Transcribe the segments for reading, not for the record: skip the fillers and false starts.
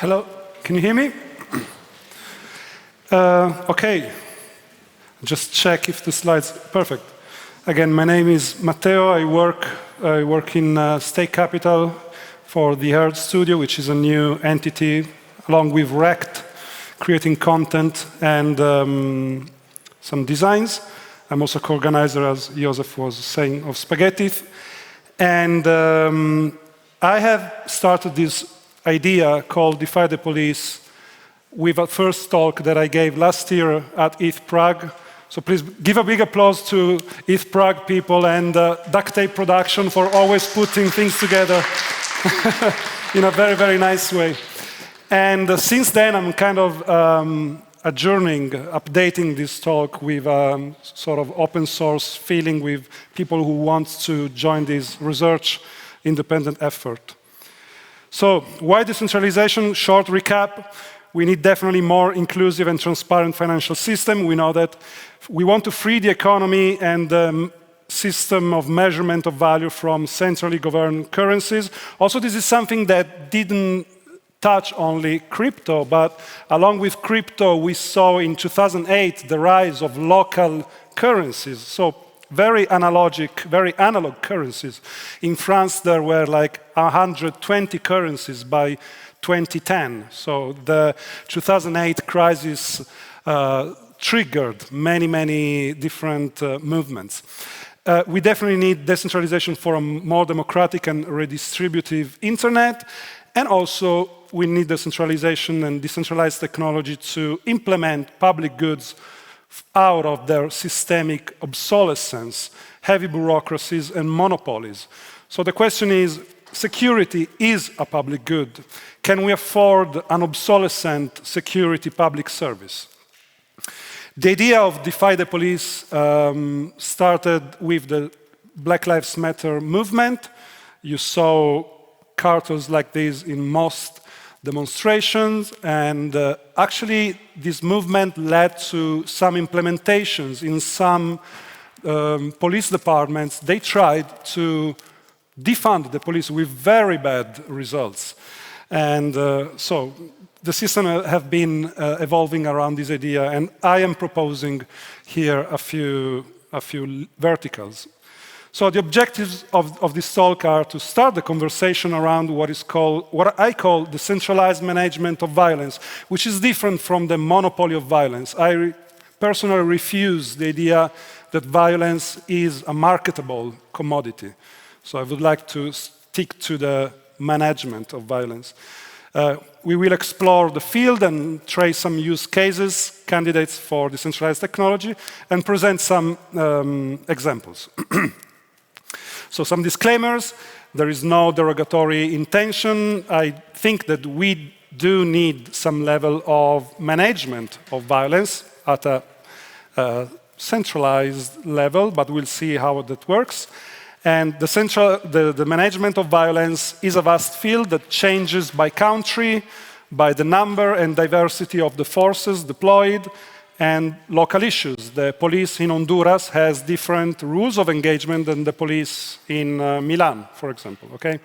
Hello, can you hear me? Okay, just check if the slides, perfect. Again, my name is Matteo. I work in State Capital for the Herd Studio, which is a new entity, along with Rect, creating content and some designs. I'm also co-organizer, as Joseph was saying, of Spaghetti. And I have started this idea called DeFi the Police with a first talk that I gave last year at ETH Prague. So please give a big applause to ETH Prague people and Duct Tape Production for always putting things together in a very, very nice way. And since then, I'm kind of adjourning, updating this talk with sort of open source feeling with people who want to join this research independent effort. So why decentralization? Short recap. We need definitely more inclusive and transparent financial system. We know that we want to free the economy and the system of measurement of value from centrally governed currencies. Also, this is something that didn't touch only crypto, but along with crypto, we saw in 2008 the rise of local currencies. So very analog currencies. In France, there were like 120 currencies by 2010. So the 2008 crisis triggered many different movements. We definitely need decentralization for a more democratic and redistributive internet. And also, we need decentralization and decentralized technology to implement public goods out of their systemic obsolescence, heavy bureaucracies, and monopolies. So the question is, security is a public good. Can we afford an obsolescent security public service? The idea of DeFi the Police started with the Black Lives Matter movement. You saw cartels like this in most demonstrations, and actually this movement led to some implementations in some police departments. They tried to defund the police with very bad results. And so the system have been evolving around this idea, and I am proposing here a few verticals. So the objectives of this talk are to start the conversation around what I call the centralized management of violence, which is different from the monopoly of violence. I personally refuse the idea that violence is a marketable commodity. So I would like to stick to the management of violence. We will explore the field and trace some use cases, candidates for decentralized technology, and present some examples. So some disclaimers. There is no derogatory intention. I think that we do need some level of management of violence at a centralized level, but we'll see how that works. And the management of violence is a vast field that changes by country, by the number and diversity of the forces deployed, and local issues. The police in Honduras has different rules of engagement than the police in Milan, for example, okay?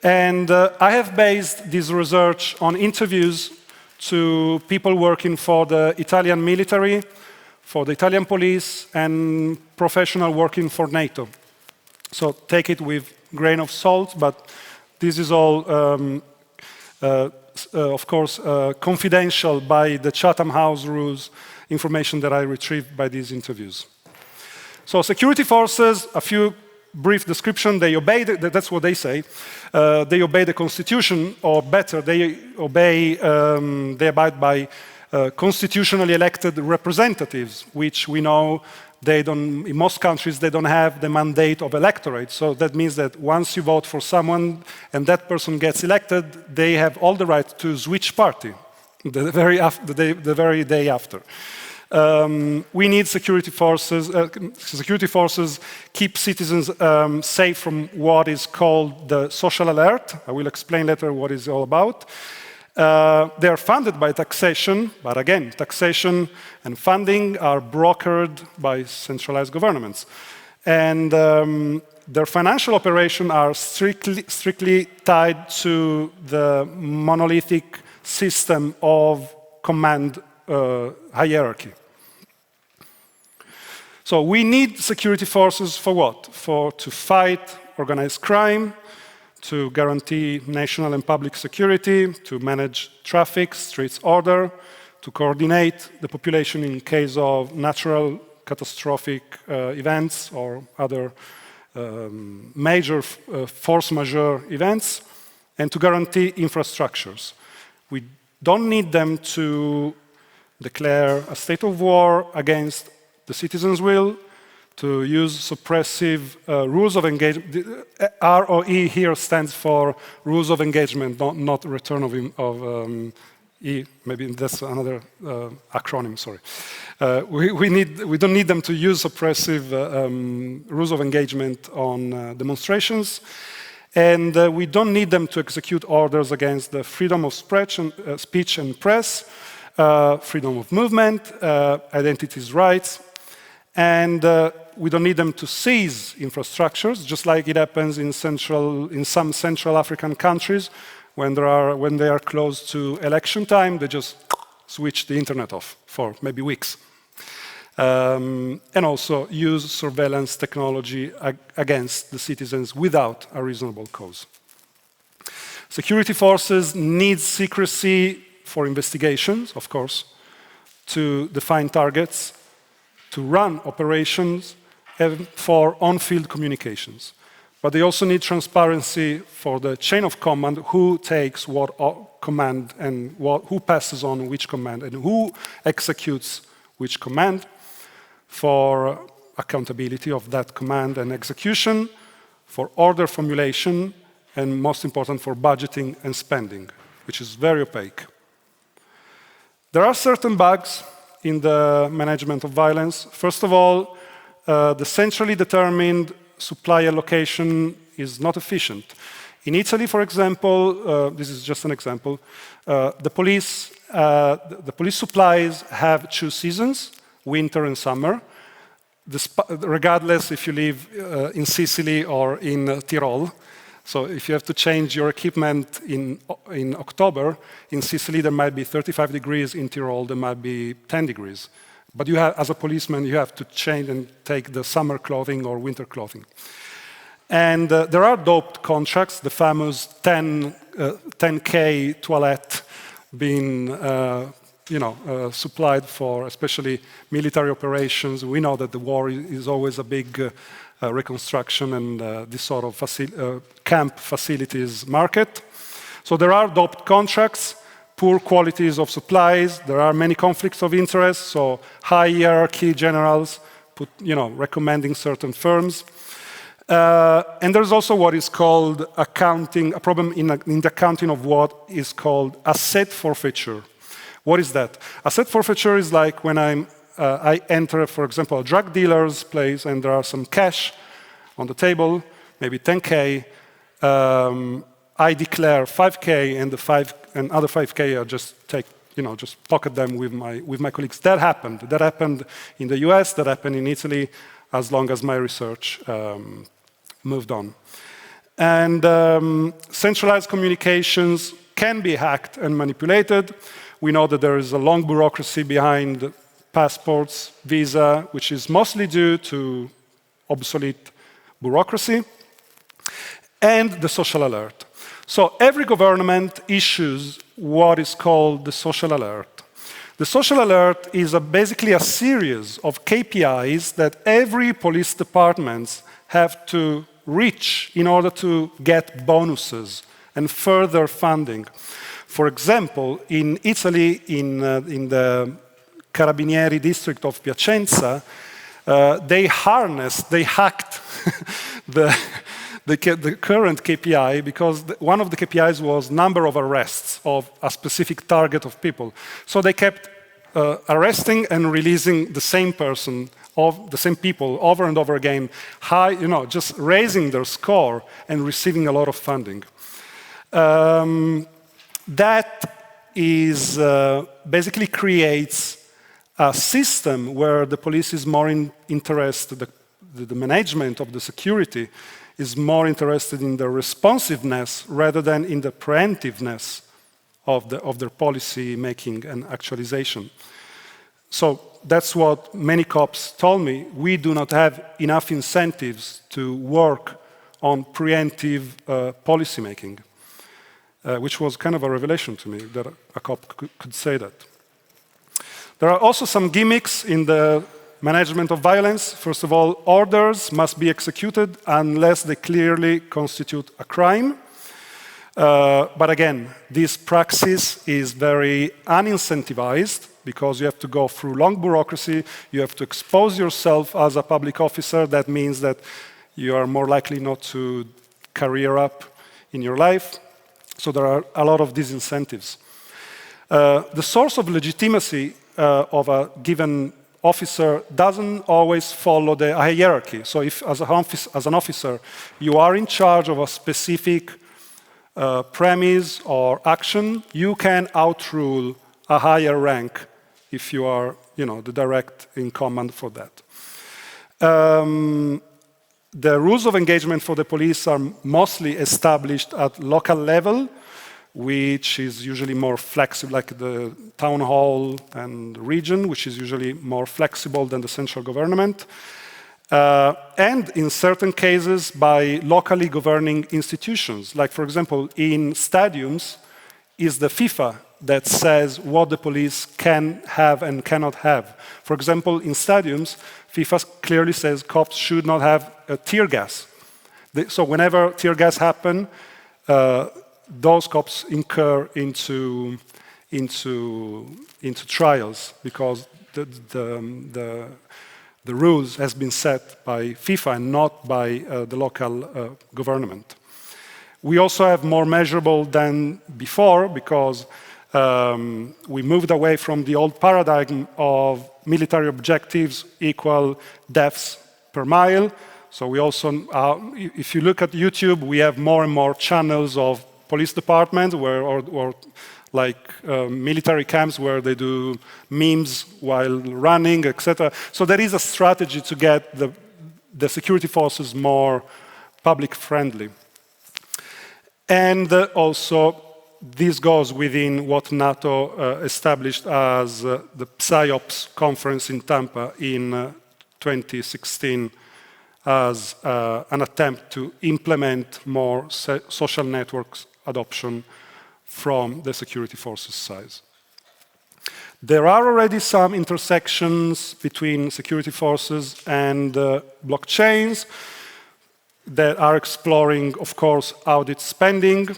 And I have based this research on interviews to people working for the Italian military, for the Italian police, and professionals working for NATO. So take it with a grain of salt, but this is all, of course, confidential by the Chatham House rules, information that I retrieved by these interviews. So security forces, a few brief description, they obey, that's what they say, they obey the Constitution, or better, they abide by constitutionally elected representatives, which we know in most countries, they don't have the mandate of electorate. So that means that once you vote for someone and that person gets elected, they have all the right to switch party the very day after. We need security forces. Security forces keep citizens safe from what is called the social alert. I will explain later what it's all about. They are funded by taxation, but again, taxation and funding are brokered by centralized governments. And their financial operations are strictly tied to the monolithic system of command hierarchy. So we need security forces for what? To fight organized crime, to guarantee national and public security, to manage traffic, streets order, to coordinate the population in case of natural catastrophic events or other major force majeure events, and to guarantee infrastructures. We don't need them to declare a state of war against the citizens' will, to use suppressive rules of engagement. ROE here stands for rules of engagement, not return of E. Maybe that's another acronym, sorry. We don't need them to use suppressive rules of engagement on demonstrations. And we don't need them to execute orders against the freedom of speech and press, freedom of movement, identities rights. And we don't need them to seize infrastructures, just like it happens in some Central African countries. When they are close to election time, they just switch the internet off for maybe weeks. And also use surveillance technology against the citizens without a reasonable cause. Security forces need secrecy for investigations, of course, to define targets, to run operations, and for on-field communications. But they also need transparency for the chain of command, who takes what command and who passes on which command and who executes which command, for accountability of that command and execution, for order formulation, and most important, for budgeting and spending, which is very opaque. There are certain bugs in the management of violence. First of all, the centrally determined supply allocation is not efficient. In Italy, for example, this is just an example, the police supplies have 2 seasons, winter and summer, regardless if you live in Sicily or in Tyrol. So if you have to change your equipment in October, in Sicily there might be 35 degrees, in Tyrol there might be 10 degrees. But you have, as a policeman, you have to change and take the summer clothing or winter clothing. And there are doped contracts, the famous 10K toilet being supplied for especially military operations. We know that the war is always a big reconstruction and this sort of camp facilities market. So there are doped contracts, poor qualities of supplies, there are many conflicts of interest, so high hierarchy generals recommending certain firms. And there's also what is called accounting, a problem in the accounting of what is called asset forfeiture. What is that? Asset forfeiture is like when I enter, for example, a drug dealer's place and there are some cash on the table, maybe 10K, I declare 5K and the other 5K I just pocket them with my colleagues. That happened in the US, that happened in Italy, as long as my research moved on. And centralized communications can be hacked and manipulated. We know that there is a long bureaucracy behind passports, visa, which is mostly due to obsolete bureaucracy, and the social alert. So every government issues what is called the social alert. The social alert is basically a series of KPIs that every police department have to reach in order to get bonuses and further funding. For example, in Italy, in the Carabinieri district of Piacenza, they hacked the current KPI because one of the KPIs was number of arrests of a specific target of people. So they kept arresting and releasing the same person, of the same people over and over again, just raising their score and receiving a lot of funding. That is basically creates a system where the police is more interested, the management of the security is more interested in the responsiveness rather than in the preemptiveness of their policy making and actualization. So that's what many cops told me. We do not have enough incentives to work on preemptive policy making, which was kind of a revelation to me that a cop could say that. There are also some gimmicks in the management of violence. First of all, orders must be executed unless they clearly constitute a crime. But again, this praxis is very unincentivized because you have to go through long bureaucracy, you have to expose yourself as a public officer. That means that you are more likely not to career up in your life. So there are a lot of disincentives. The source of legitimacy of a given officer doesn't always follow the hierarchy. So if as an officer, you are in charge of a specific premise or action, you can outrule a higher rank if you are, the direct in command for that. The rules of engagement for the police are mostly established at local level, which is usually more flexible, like the town hall and region, which is usually more flexible than the central government. And in certain cases, by locally governing institutions. Like, for example, in stadiums, is the FIFA that says what the police can have and cannot have. For example, in stadiums, FIFA clearly says cops should not have tear gas. So whenever tear gas happen, those cops incur into trials because the rules has been set by FIFA and not by the local government. We also have more measurable than before because we moved away from the old paradigm of military objectives equal deaths per mile. So we also, if you look at YouTube, we have more and more channels of police departments or military camps where they do memes while running, etc. So there is a strategy to get the security forces more public friendly. And also, this goes within what NATO established as the PSYOPS conference in Tampa in 2016 as an attempt to implement more social networks adoption from the security forces side. There are already some intersections between security forces and blockchains that are exploring, of course, audit spending,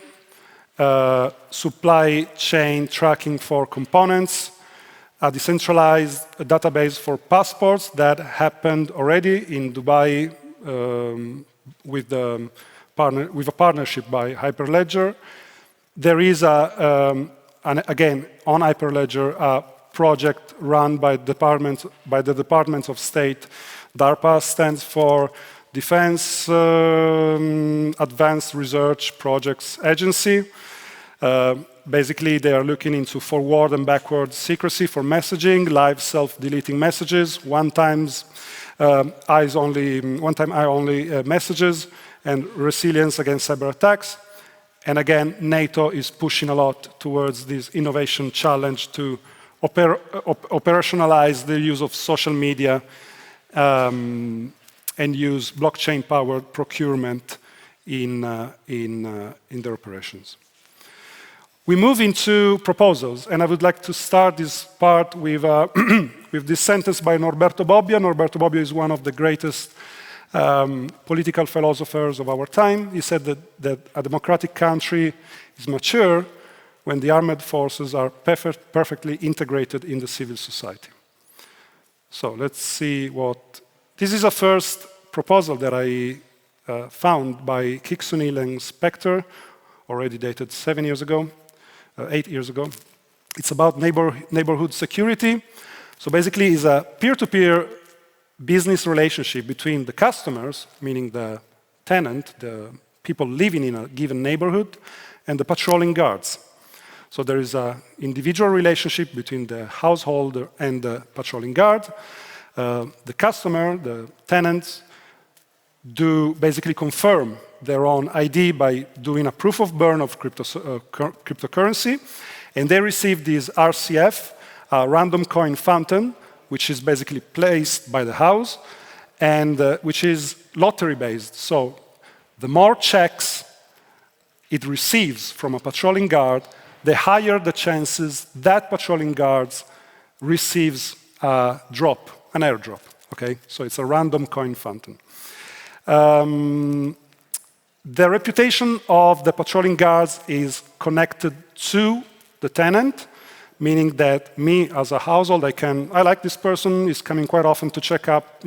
supply chain tracking for components, a decentralized database for passports that happened already in Dubai with a partnership by Hyperledger. There is, again, on Hyperledger, a project run by the Department of State. DARPA stands for Defense Advanced Research Projects Agency. Basically, they are looking into forward and backward secrecy for messaging, live self-deleting messages, one-time eye-only messages, and resilience against cyber attacks. And again, NATO is pushing a lot towards this innovation challenge to operationalize the use of social media and use blockchain-powered procurement in their operations. We move into proposals, and I would like to start this part with, with this sentence by Norberto Bobbio. Norberto Bobbio is one of the greatest political philosophers of our time. He said that a democratic country is mature when the armed forces are perfectly integrated in the civil society. So let's see what... This is a first proposal that I found by Kixunil and Spectre, already dated 8 years ago. It's about neighborhood security. So basically, it's a peer-to-peer business relationship between the customers, meaning the tenant, the people living in a given neighborhood, and the patrolling guards. So there is an individual relationship between the householder and the patrolling guard. The customer, the tenants, basically confirm their own ID by doing a proof of burn of cryptocurrency. And they receive this RCF, a random coin fountain, which is basically placed by the house, and which is lottery-based. So the more checks it receives from a patrolling guard, the higher the chances that patrolling guards receives a drop, an airdrop. Okay, so it's a random coin fountain. The reputation of the patrolling guards is connected to the tenant, meaning that me as a household, I like this person, he's coming quite often to check up,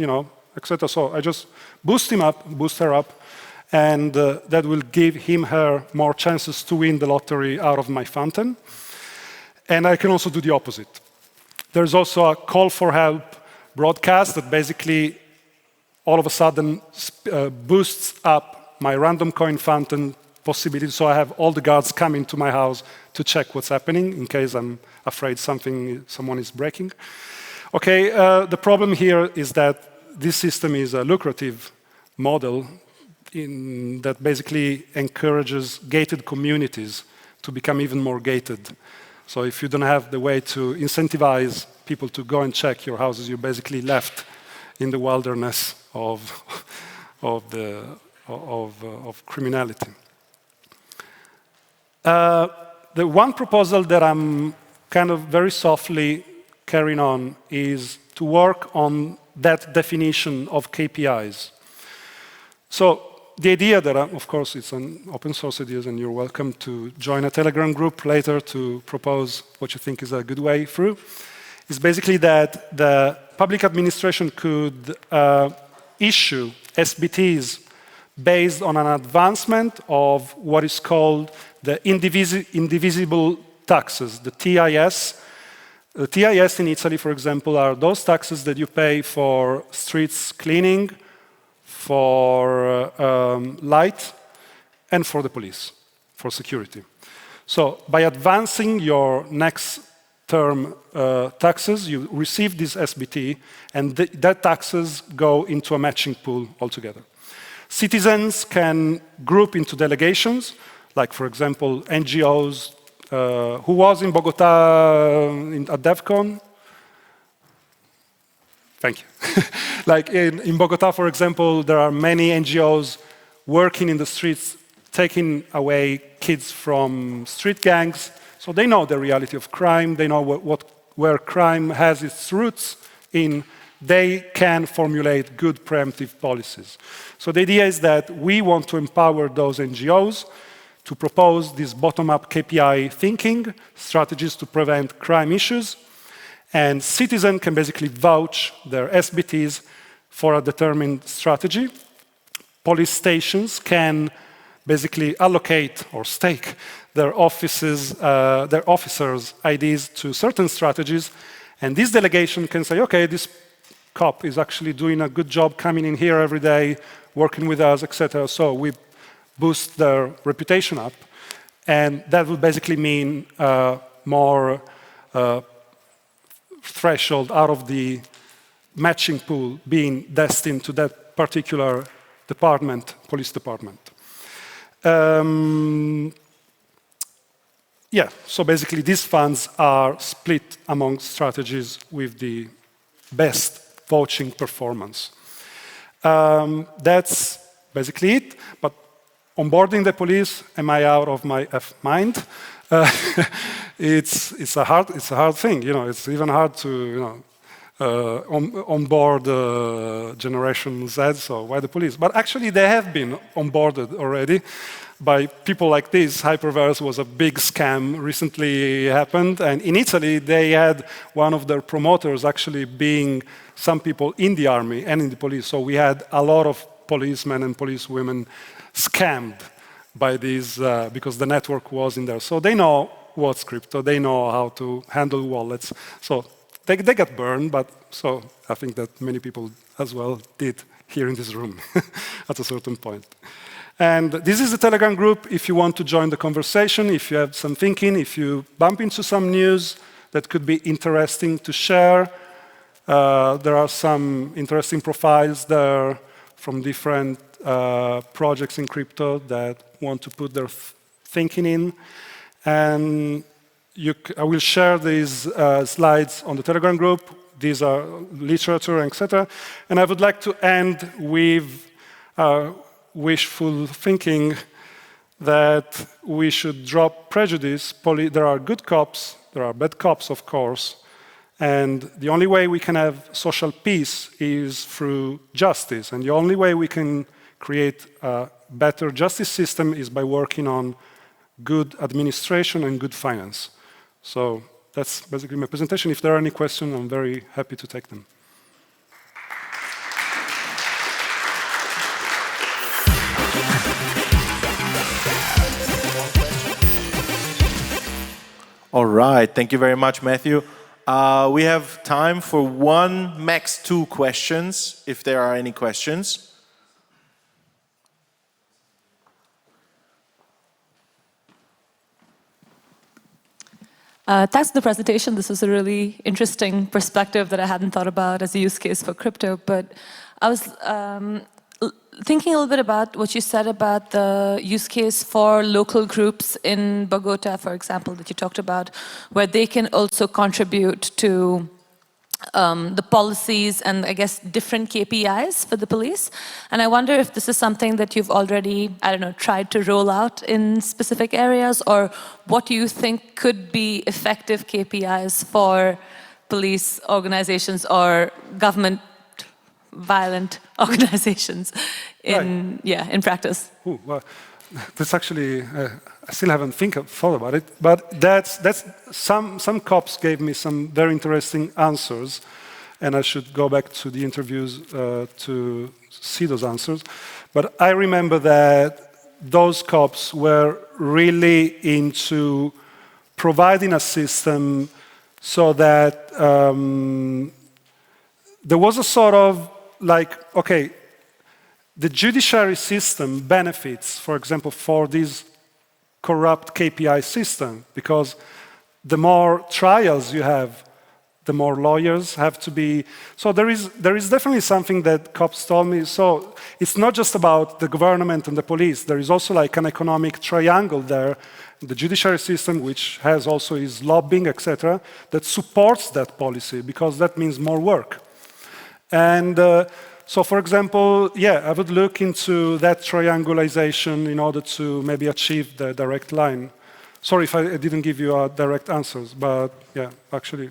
etc. So I just boost her up, and that will give him, her more chances to win the lottery out of my fountain. And I can also do the opposite. There's also a call for help broadcast that basically all of a sudden boosts up my random coin fountain possibility, so I have all the guards coming to my house to check what's happening in case I'm afraid someone is breaking. Okay, the problem here is that this system is a lucrative model that basically encourages gated communities to become even more gated. So if you don't have the way to incentivize people to go and check your houses, you're basically left in the wilderness of criminality. The one proposal that I'm kind of very softly carrying on is to work on that definition of KPIs. So the idea that, of course, it's an open source idea, and you're welcome to join a Telegram group later to propose what you think is a good way through, is basically that the public administration could issue SBTs based on an advancement of what is called the indivisible taxes, the TIS. The TIS in Italy, for example, are those taxes that you pay for streets cleaning, for light, and for the police, for security. So by advancing your next term taxes, you receive this SBT, and that taxes go into a matching pool altogether. Citizens can group into delegations, like, for example, NGOs. Who was in Bogota at DevCon? Thank you. Like in Bogota, for example, there are many NGOs working in the streets, taking away kids from street gangs. So they know the reality of crime. They know where crime has its roots in. They can formulate good preemptive policies. So the idea is that we want to empower those NGOs to propose this bottom-up KPI thinking, strategies to prevent crime issues, and citizens can basically vouch their SBTs for a determined strategy. Police stations can basically allocate or stake their officers' IDs to certain strategies, and this delegation can say, okay, this cop is actually doing a good job coming in here every day, working with us, etc. So we boost their reputation up, and that would basically mean more threshold out of the matching pool being destined to that particular department, police department. Yeah, so basically these funds are split among strategies with the best vouching performance. That's basically it, but onboarding the police, am I out of my mind? It's a hard thing. It's even hard to onboard Generation Z. So why the police? But actually, they have been onboarded already by people like this. Hyperverse was a big scam recently happened, and in Italy, they had one of their promoters actually being some people in the army and in the police. So we had a lot of policemen and policewomen scammed by these because the network was in there. So they know what's crypto, they know how to handle wallets. So they got burned, but so I think that many people as well did here in this room at a certain point. And this is the Telegram group if you want to join the conversation, if you have some thinking, if you bump into some news that could be interesting to share. There are some interesting profiles there from different projects in crypto that want to put their thinking in. And I will share these slides on the Telegram group. These are literature, etc. And I would like to end with wishful thinking that we should drop prejudice. There are good cops, there are bad cops, of course. And the only way we can have social peace is through justice. And the only way we can create a better justice system is by working on good administration and good finance. So that's basically my presentation. If there are any questions, I'm very happy to take them. All right, thank you very much, Matthew. We have time for one, max 2 questions, if there are any questions. Thanks for the presentation. This was a really interesting perspective that I hadn't thought about as a use case for crypto. But I was thinking a little bit about what you said about the use case for local groups in Bogota, for example, that you talked about, where they can also contribute to the policies and, I guess, different KPIs for the police. And I wonder if this is something that you've already, I don't know, tried to roll out in specific areas, or what do you think could be effective KPIs for police organizations or government violent organizations in, in practice? Ooh, well, that's actually, I still haven't thought about it, but that's some cops gave me some very interesting answers, and I should go back to the interviews to see those answers. But I remember that those cops were really into providing a system so that there was a sort of like, okay, the judiciary system benefits, for example, for this corrupt KPI system, because the more trials you have, the more lawyers have to be. So there is definitely something that cops told me. So it's not just about the government and the police. There is also like an economic triangle there, the judiciary system, which has also its lobbying, etc., that supports that policy, because that means more work. And so, for example, yeah, I would look into that triangulation in order to maybe achieve the direct line. Sorry if I didn't give you direct answers, but yeah, actually,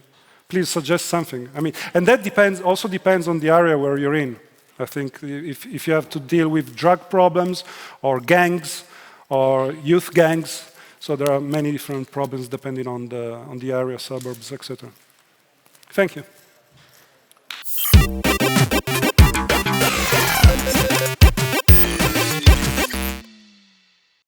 please suggest something. I mean, and that also depends on the area where you're in. I think if you have to deal with drug problems or gangs or youth gangs, so there are many different problems depending on the area, suburbs, etc. Thank you.